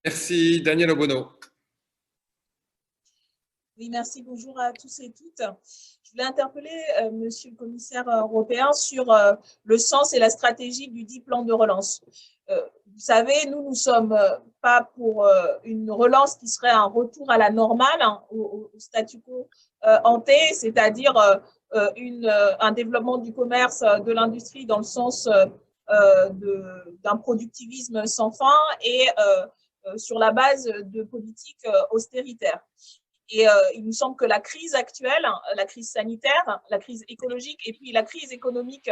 Merci, Daniel Obono. Oui, merci. Bonjour à tous et toutes. Je voulais interpeller Monsieur le commissaire européen sur le sens et la stratégie du dit plan de relance. Vous savez, nous ne sommes pas pour une relance qui serait un retour à la normale, hein, au statu quo ante, c'est-à-dire un développement du commerce, de l'industrie dans le sens d'un productivisme sans fin et sur la base de politiques austéritaires. Et il nous semble que la crise actuelle, la crise sanitaire, la crise écologique et puis la crise économique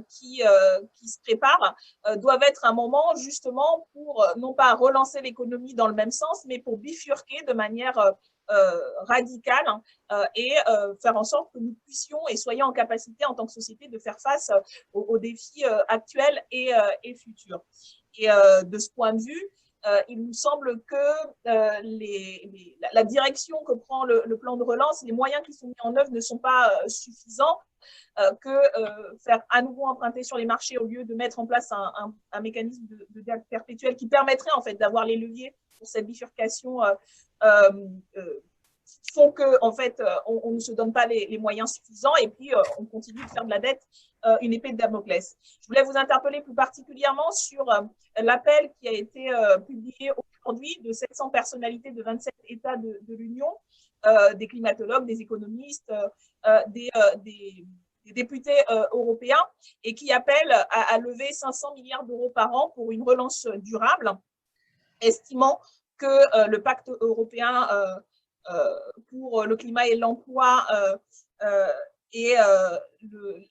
qui se prépare doivent être un moment justement pour non pas relancer l'économie dans le même sens, mais pour bifurquer de manière radicale et faire en sorte que nous puissions et soyons en capacité en tant que société de faire face aux défis actuels et futurs. Et de ce point de vue, il nous semble que la direction que prend le plan de relance, les moyens qui sont mis en œuvre ne sont pas suffisants, que faire à nouveau emprunter sur les marchés au lieu de mettre en place un mécanisme de dette perpétuelle qui permettrait en fait d'avoir les leviers pour cette bifurcation font que en fait on ne se donne pas les moyens suffisants et puis on continue de faire de la dette une épée de Damoclès. Je voulais vous interpeller plus particulièrement sur l'appel qui a été publié aujourd'hui de 700 personnalités de 27 États de l'Union, des climatologues, des économistes, des députés européens et qui appellent à lever 500 milliards d'euros par an pour une relance durable, estimant que le pacte européen pour le climat et l'emploi et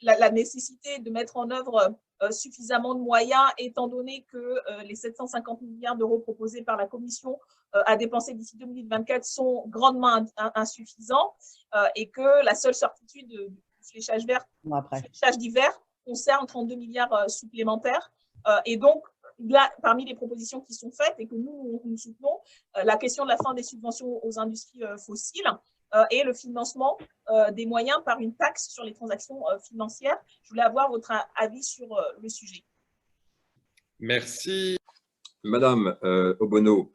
la nécessité de mettre en œuvre suffisamment de moyens, étant donné que les 750 milliards d'euros proposés par la Commission à dépenser d'ici 2024 sont grandement insuffisants et que la seule certitude du fléchage vert, fléchage d'hiver, concerne 32 milliards supplémentaires. Et donc, là, parmi les propositions qui sont faites et que nous soutenons, la question de la fin des subventions aux industries fossiles et le financement des moyens par une taxe sur les transactions financières. Je voulais avoir votre avis sur le sujet. Merci. Madame Obono,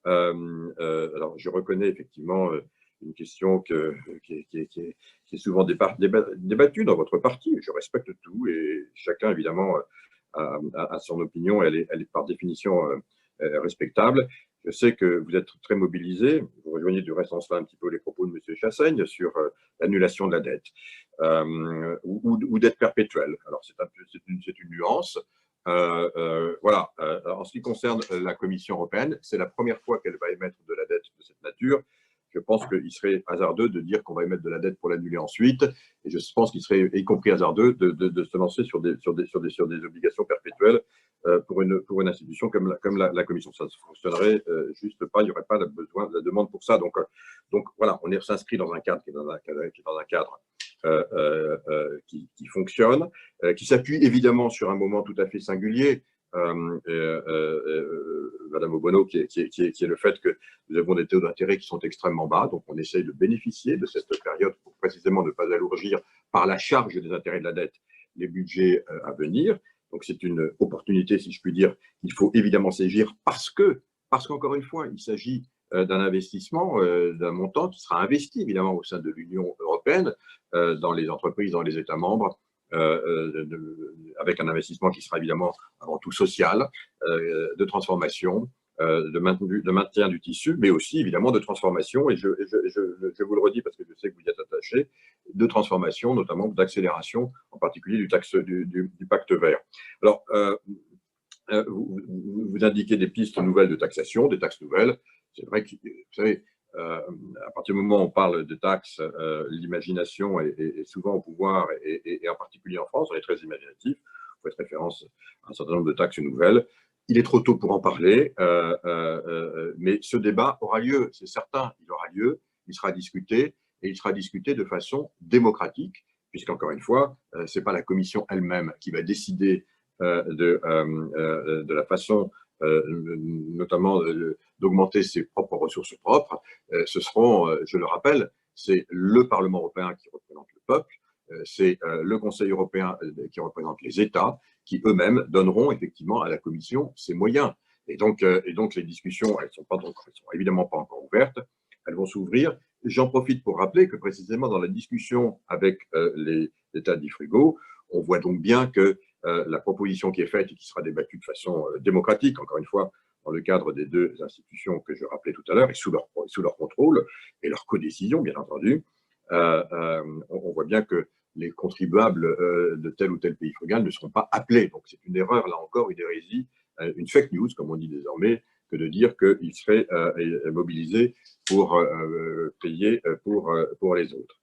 alors je reconnais effectivement une question qui est souvent débattue dans votre parti. Je respecte tout et chacun évidemment à son opinion, elle est par définition respectable. Je sais que vous êtes très mobilisé, vous rejoignez du reste en cela un petit peu les propos de M. Chassaigne sur l'annulation de la dette ou dette perpétuelle. Alors c'est une nuance. Voilà. En ce qui concerne la Commission européenne, c'est la première fois qu'elle va émettre de la dette de cette nature. Je pense qu'il serait hasardeux de dire qu'on va émettre de la dette pour l'annuler ensuite. Et je pense qu'il serait, y compris hasardeux, de se lancer sur des obligations perpétuelles pour une institution comme la Commission. Ça ne fonctionnerait juste pas. Il n'y aurait pas besoin de la demande pour ça. Donc voilà, on s'inscrit dans un cadre qui qui fonctionne, qui s'appuie évidemment sur un moment tout à fait singulier. Madame Obono, qui est le fait que nous avons des taux d'intérêt qui sont extrêmement bas, donc on essaye de bénéficier de cette période pour précisément ne pas alourdir par la charge des intérêts de la dette les budgets à venir. Donc c'est une opportunité, si je puis dire, qu'il faut évidemment saisir parce qu'encore une fois, il s'agit d'un investissement, d'un montant qui sera investi évidemment au sein de l'Union européenne, dans les entreprises, dans les États membres, avec un investissement qui sera évidemment avant tout social, de transformation, de maintien du tissu, mais aussi évidemment de transformation, et je vous le redis parce que je sais que vous y êtes attaché, de transformation, notamment d'accélération, en particulier du pacte vert. Alors, vous indiquez des pistes nouvelles de taxation, des taxes nouvelles. C'est vrai que, vous savez, à partir du moment où on parle de taxes, l'imagination est souvent au pouvoir, et en particulier en France, on est très imaginatif. Vous faites référence à un certain nombre de taxes nouvelles. Il est trop tôt pour en parler, mais ce débat aura lieu, c'est certain, il aura lieu, il sera discuté, et il sera discuté de façon démocratique, puisqu'encore une fois, ce n'est pas la Commission elle-même qui va décider de la façon notamment d'augmenter ses propres ressources propres. Ce seront, je le rappelle, c'est le Parlement européen qui représente le peuple, c'est le Conseil européen qui représente les États, qui eux-mêmes donneront effectivement à la Commission ses moyens. Et donc, les discussions, elles sont évidemment pas encore ouvertes, elles vont s'ouvrir. J'en profite pour rappeler que précisément dans la discussion avec les États dits frugaux, on voit donc bien que la proposition qui est faite et qui sera débattue de façon démocratique, encore une fois, dans le cadre des deux institutions que je rappelais tout à l'heure, et sous leur contrôle et leur codécision, bien entendu, on voit bien que les contribuables de tel ou tel pays frugal ne seront pas appelés. Donc c'est une erreur, là encore, une hérésie, une fake news, comme on dit désormais, que de dire qu'ils seraient mobilisés pour payer pour les autres.